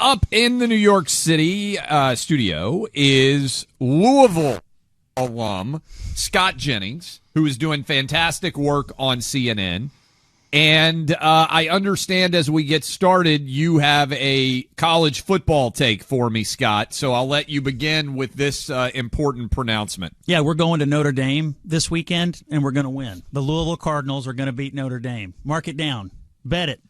up in the New York City studio is Louisville alum Scott Jennings, who is doing fantastic work on CNN. And I understand as we get started, you have a college football take for me, Scott. So I'll let you begin with this important pronouncement. Yeah, we're going to Notre Dame this weekend, and we're going to win. The Louisville Cardinals are going to beat Notre Dame. Mark it down. Bet it.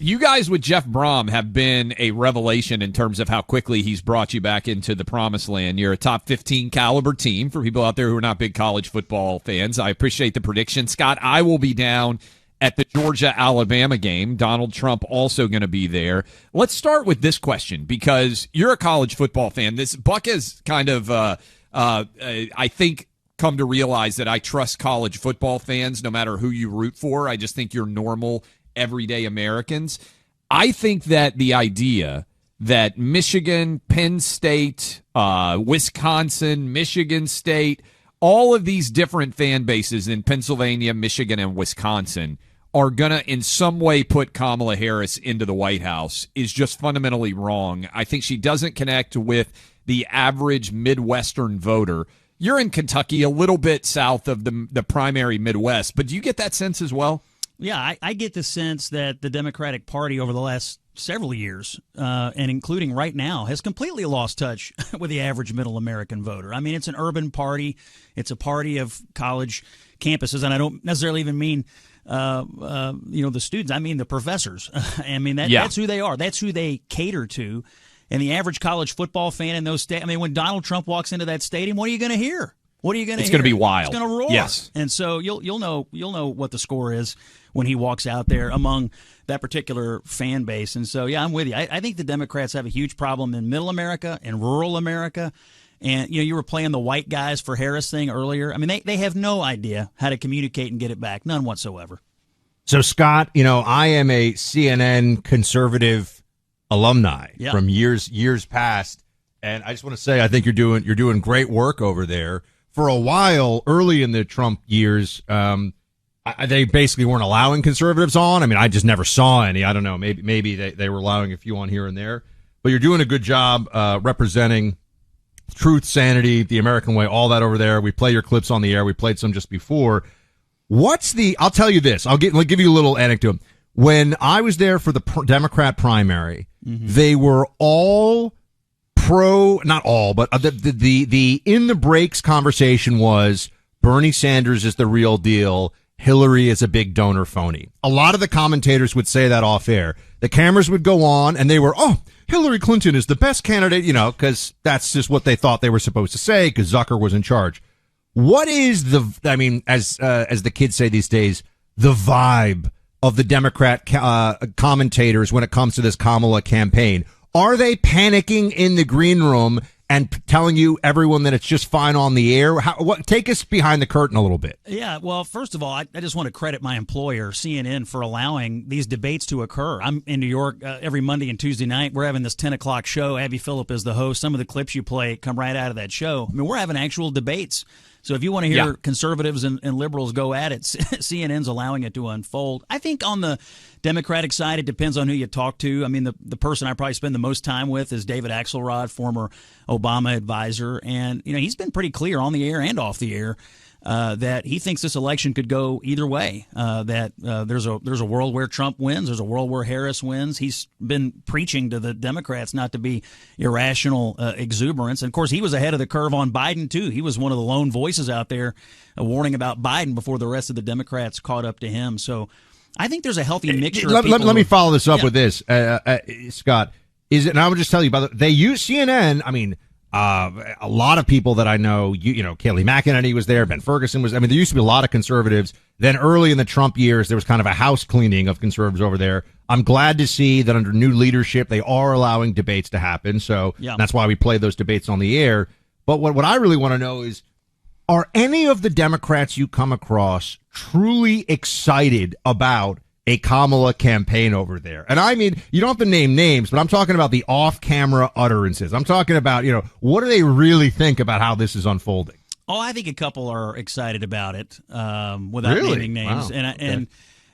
You guys with Jeff Brom have been a revelation in terms of how quickly he's brought you back into the promised land. You're a top 15 caliber team for people out there who are not big college football fans. I appreciate the prediction. Scott, I will be down at the Georgia-Alabama game. Donald Trump also going to be there. Let's start with this question because you're a college football fan. This Buck has kind of, I think, come to realize that I trust college football fans no matter who you root for. I just think you're normal everyday Americans. I think that the idea that Michigan, Penn State, Wisconsin, Michigan State, all of these different fan bases in Pennsylvania, Michigan, and Wisconsin are going to in some way put Kamala Harris into the White House is just fundamentally wrong. I think she doesn't connect with the average Midwestern voter. You're in Kentucky, a little bit south of the primary Midwest, but do you get that sense as well? Yeah, I get the sense that the Democratic Party over the last several years, and including right now, has completely lost touch with the average middle American voter. I mean, it's an urban party. It's a party of college campuses, and I don't necessarily even mean the students. I mean the professors. I mean, that's who they are. That's who they cater to. And the average college football fan in those states, I mean, when Donald Trump walks into that stadium, what are you going to hear? What are you going to hear? It's going to be wild. It's going to roar. Yes. And so you'll know what the score is when he walks out there among that particular fan base. And so, yeah, I'm with you. I think the Democrats have a huge problem in middle America and rural America. And, you were playing the white guys for Harris thing earlier. I mean, they have no idea how to communicate and get it back. None whatsoever. So, Scott, I am a CNN conservative alumni from years past. And I just want to say, I think you're doing great work over there. For a while, early in the Trump years, they basically weren't allowing conservatives on. I mean, I just never saw any. I don't know. Maybe they were allowing a few on here and there. But you're doing a good job representing truth, sanity, the American way, all that over there. We play your clips on the air. We played some just before. I'll tell you this. I'll give you a little anecdote. When I was there for the Democrat primary, they were all not all, but the in the breaks conversation was Bernie Sanders is the real deal. Hillary is a big donor phony. A lot of the commentators would say that off air. The cameras would go on and they were, Hillary Clinton is the best candidate, because that's just what they thought they were supposed to say because Zucker was in charge. What is as the kids say these days, the vibe of the Democrat commentators when it comes to this Kamala campaign? Are they panicking in the green room and telling everyone that it's just fine on the air? Take us behind the curtain a little bit. Yeah, well, first of all, I just want to credit my employer, CNN, for allowing these debates to occur. I'm in New York every Monday and Tuesday night. We're having this 10 o'clock show. Abby Phillip is the host. Some of the clips you play come right out of that show. I mean, we're having actual debates. So if you want to hear conservatives and liberals go at it, CNN's allowing it to unfold. I think on the Democratic side, it depends on who you talk to. I mean, the person I probably spend the most time with is David Axelrod, former Obama advisor. And, he's been pretty clear on the air and off the air that he thinks this election could go either way, that there's a world where Trump wins. There's a world where Harris wins. He's been preaching to the Democrats not to be irrational exuberance. And, of course, he was ahead of the curve on Biden, too. He was one of the lone voices out there warning about Biden before the rest of the Democrats caught up to him. So I think there's a healthy mixture of people. Let me follow this up with this, Scott. And I would just tell you, they use CNN. I mean, a lot of people that I know, Kayleigh McEnany was there, Ben Ferguson was. I mean, there used to be a lot of conservatives. Then early in the Trump years, there was kind of a house cleaning of conservatives over there. I'm glad to see that under new leadership, they are allowing debates to happen. So that's why we play those debates on the air. But what I really want to know is, are any of the Democrats you come across truly excited about a Kamala campaign over there? And I mean, you don't have to name names, but I'm talking about the off-camera utterances. I'm talking about, what do they really think about how this is unfolding? Oh, I think a couple are excited about it, without naming names. Wow. And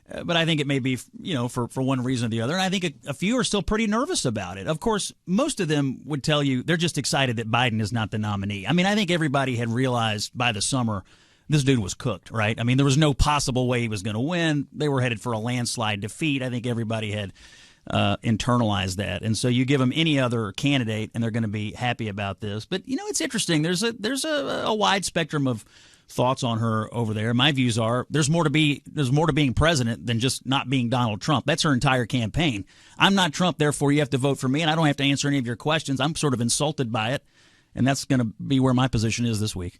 But I think it may be, for one reason or the other. And I think a few are still pretty nervous about it. Of course, most of them would tell you they're just excited that Biden is not the nominee. I mean, I think everybody had realized by the summer this dude was cooked, right? I mean, there was no possible way he was going to win. They were headed for a landslide defeat. I think everybody had internalized that. And so you give them any other candidate, and they're going to be happy about this. But, it's interesting. There's a wide spectrum of thoughts on her over there. My views are there's more to being president than just not being Donald Trump. That's her entire campaign. I'm not Trump, therefore you have to vote for me, and I don't have to answer any of your questions. I'm sort of insulted by it, and that's going to be where my position is this week.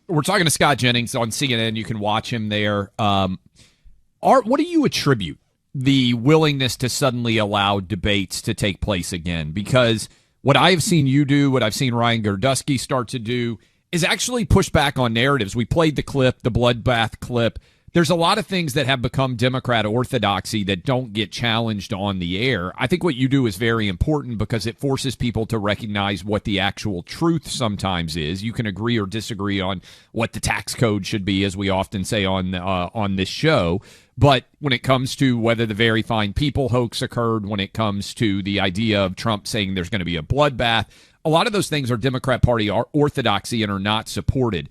We're talking to Scott Jennings on CNN. You can watch him there. What do you attribute the willingness to suddenly allow debates to take place again? Because what I have seen you do, what I've seen Ryan Gerdusky start to do, is actually push back on narratives. We played the clip, the bloodbath clip. There's a lot of things that have become Democrat orthodoxy that don't get challenged on the air. I think what you do is very important because it forces people to recognize what the actual truth sometimes is. You can agree or disagree on what the tax code should be, as we often say on this show. But when it comes to whether the Very Fine People hoax occurred, when it comes to the idea of Trump saying there's going to be a bloodbath, a lot of those things are Democrat Party orthodoxy and are not supported.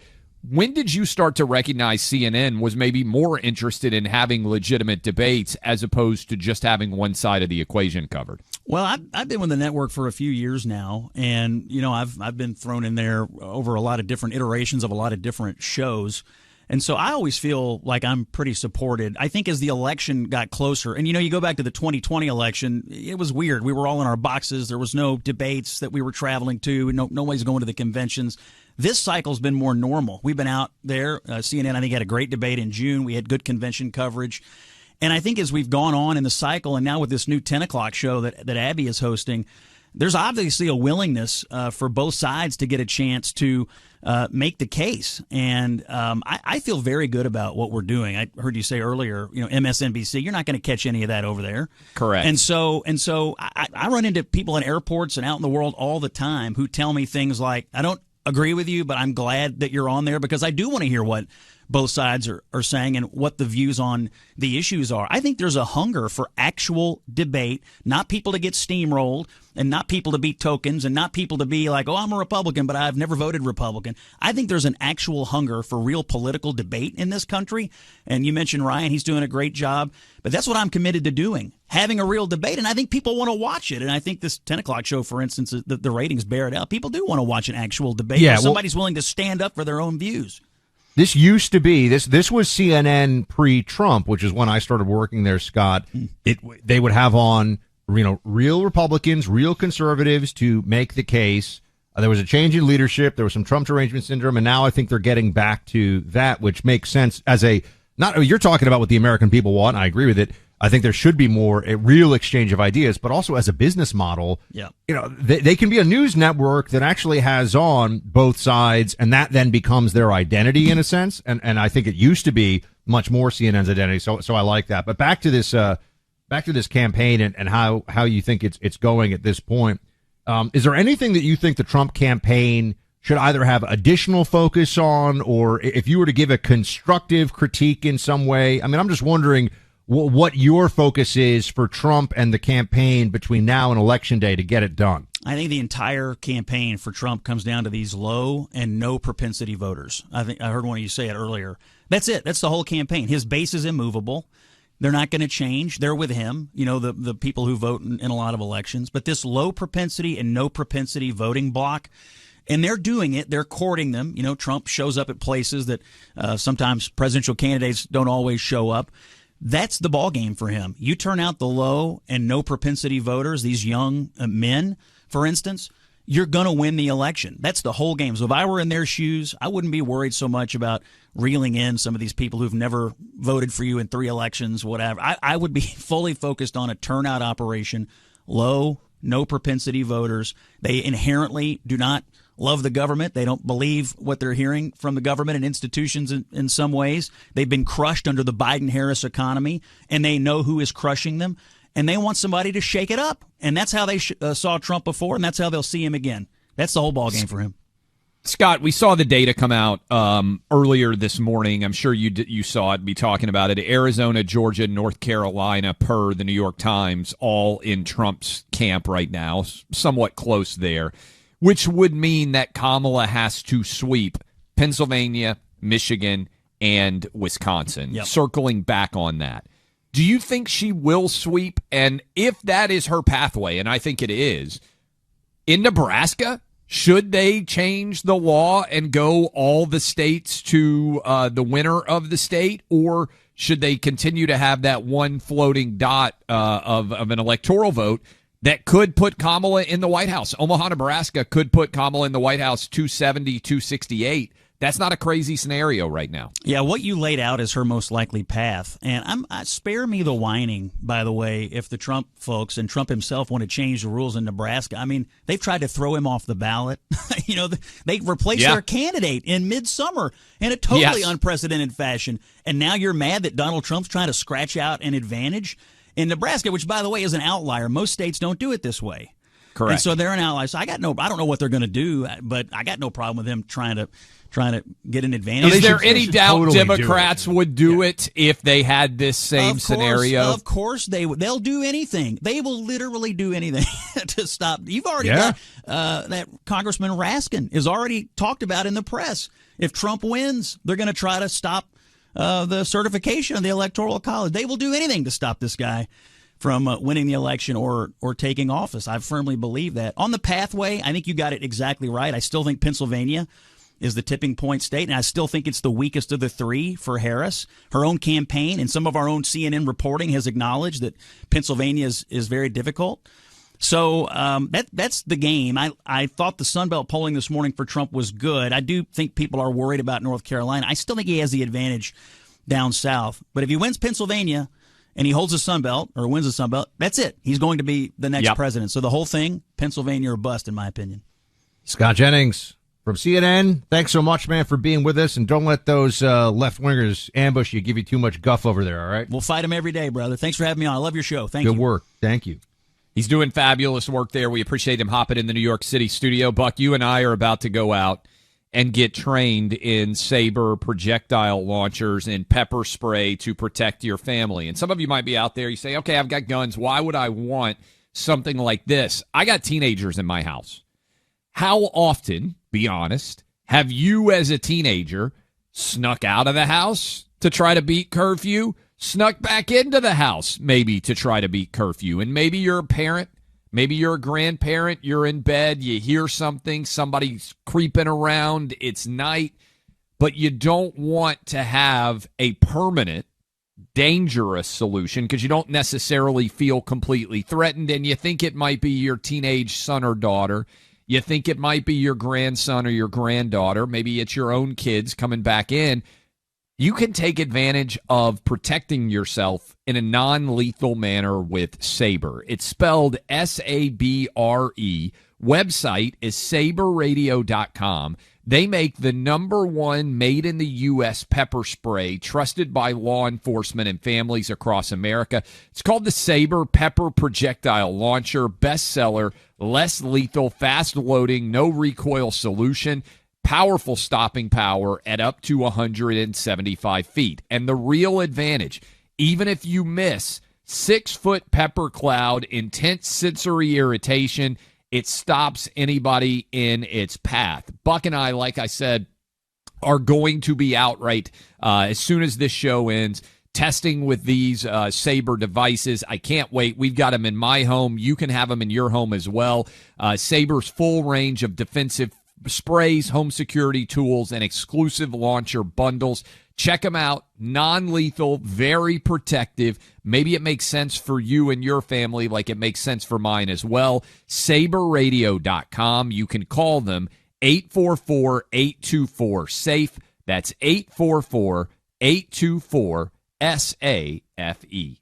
When did you start to recognize CNN was maybe more interested in having legitimate debates as opposed to just having one side of the equation covered? Well, I've been with the network for a few years now, and I've been thrown in there over a lot of different iterations of a lot of different shows. And so I always feel like I'm pretty supported. I think as the election got closer, and you go back to the 2020 election, it was weird. We were all in our boxes. There was no debates that we were traveling to. Nobody's going to the conventions. This cycle's been more normal. We've been out there. CNN, I think, had a great debate in June. We had good convention coverage. And I think as we've gone on in the cycle, and now with this new 10 o'clock show that Abby is hosting, there's obviously a willingness for both sides to get a chance to make the case. And I feel very good about what we're doing. I heard you say earlier, MSNBC, you're not going to catch any of that over there. Correct. And so I run into people in airports and out in the world all the time who tell me things like, I don't agree with you, but I'm glad that you're on there because I do want to hear what both sides are saying and what the views on the issues are. I think there's a hunger for actual debate, not people to get steamrolled and not people to be tokens and not people to be like, oh, I'm a Republican, but I've never voted Republican. I think there's an actual hunger for real political debate in this country. And you mentioned Ryan, he's doing a great job, but that's what I'm committed to doing, having a real debate. And I think people want to watch it. And I think this 10 o'clock show, for instance, the ratings bear it out. People do want to watch an actual debate where somebody's willing to stand up for their own views. This used to be this was CNN pre-Trump, which is when I started working there, Scott. They would have on real Republicans, real conservatives to make the case. There was a change in leadership. There was some Trump derangement syndrome, and now I think they're getting back to that, which makes sense as you're talking about what the American people want. And I agree with it. I think there should be more a real exchange of ideas, but also as a business model, they can be a news network that actually has on both sides, and that then becomes their identity in a sense. And I think it used to be much more CNN's identity. So I like that. But back to this campaign and how you think it's going at this point. Is there anything that you think the Trump campaign should either have additional focus on, or if you were to give a constructive critique in some way? I mean, I'm just wondering what your focus is for Trump and the campaign between now and Election Day to get it done. I think the entire campaign for Trump comes down to these low and no propensity voters. I think I heard one of you say it earlier. That's it. That's the whole campaign. His base is immovable. They're not going to change. They're with him, the people who vote in a lot of elections. But this low propensity and no propensity voting block, and they're doing it. They're courting them. Trump shows up at places that sometimes presidential candidates don't always show up. That's the ball game for him. You turn out the low and no propensity voters, these young men, for instance, you're going to win the election. That's the whole game. So if I were in their shoes, I wouldn't be worried so much about reeling in some of these people who've never voted for you in 3 elections, whatever. I would be fully focused on a turnout operation, low, no propensity voters. They inherently do not love the government. They don't believe what they're hearing from the government and institutions in some ways. They've been crushed under the Biden-Harris economy, and they know who is crushing them, and they want somebody to shake it up. And that's how they saw Trump before, and that's how they'll see him again. That's the whole ballgame for him. Scott, we saw the data come out earlier this morning. I'm sure you saw it, be talking about it. Arizona, Georgia, North Carolina, per the New York Times, all in Trump's camp right now, somewhat close there, which would mean that Kamala has to sweep Pennsylvania, Michigan, and Wisconsin. Yep. Circling back on that, do you think she will sweep? And if that is her pathway, and I think it is, in Nebraska, should they change the law and go all the states to the winner of the state, or should they continue to have that one floating dot of an electoral vote that could put Kamala in the White House? Omaha, Nebraska could put Kamala in the White House 270, 268. That's not a crazy scenario right now. Yeah, what you laid out is her most likely path. And spare me the whining, by the way, if the Trump folks and Trump himself want to change the rules in Nebraska. I mean, they've tried to throw him off the ballot. They replaced their candidate in midsummer in a totally unprecedented fashion. And now you're mad that Donald Trump's trying to scratch out an advantage in Nebraska, which, by the way, is an outlier. Most states don't do it this way. Correct. And so they're an outlier. So I don't know what they're going to do, but I got no problem with them trying to get an advantage. Is there any doubt Democrats would do it if they had this same scenario? Of course they'll do anything. They will literally do anything to stop. You've already got that Congressman Raskin is already talked about in the press. If Trump wins, they're going to try to stop the certification of the Electoral College. They will do anything to stop this guy from winning the election or taking office. I firmly believe that. On the pathway, I think you got it exactly right. I still think Pennsylvania is the tipping point state, and I still think it's the weakest of the three for Harris. Her own campaign and some of our own CNN reporting has acknowledged that Pennsylvania is very difficult. So that's the game. I thought the Sun Belt polling this morning for Trump was good. I do think people are worried about North Carolina. I still think he has the advantage down south. But if he wins Pennsylvania and he holds the Sun Belt or wins the Sun Belt, that's it. He's going to be the next president. So the whole thing, Pennsylvania or bust, in my opinion. Scott Jennings from CNN, thanks so much, man, for being with us. And don't let those left-wingers ambush you, give you too much guff over there, all right? We'll fight them every day, brother. Thanks for having me on. I love your show. Thank you. Good work. Thank you. He's doing fabulous work there. We appreciate him hopping in the New York City studio. Buck, you and I are about to go out and get trained in Saber projectile launchers and pepper spray to protect your family. And some of you might be out there, you say, okay, I've got guns. Why would I want something like this? I got teenagers in my house. How often, be honest, have you as a teenager snuck out of the house to try to beat curfew, snuck back into the house maybe to try to beat curfew? And maybe you're a parent, maybe you're a grandparent, you're in bed, you hear something, somebody's creeping around, it's night, but you don't want to have a permanent, dangerous solution because you don't necessarily feel completely threatened, and you think it might be your teenage son or daughter. You think it might be your grandson or your granddaughter. Maybe it's your own kids coming back in. You can take advantage of protecting yourself in a non-lethal manner with Sabre. It's spelled S-A-B-R-E. Website is saberradio.com. They make the #1 made-in-the-U.S. pepper spray trusted by law enforcement and families across America. It's called the Sabre Pepper Projectile Launcher. Bestseller, less lethal, fast-loading, no-recoil solution. Powerful stopping power at up to 175 feet. And the real advantage, even if you miss 6-foot pepper cloud, intense sensory irritation, it stops anybody in its path. Buck and I, like I said, are going to be out right as soon as this show ends, testing with these Sabre devices. I can't wait. We've got them in my home. You can have them in your home as well. Sabre's full range of defensive sprays, home security tools, and exclusive launcher bundles. Check them out. Non-lethal, very protective. Maybe it makes sense for you and your family like it makes sense for mine as well. SaberRadio.com. You can call them 844-824-SAFE. That's 844-824-SAFE.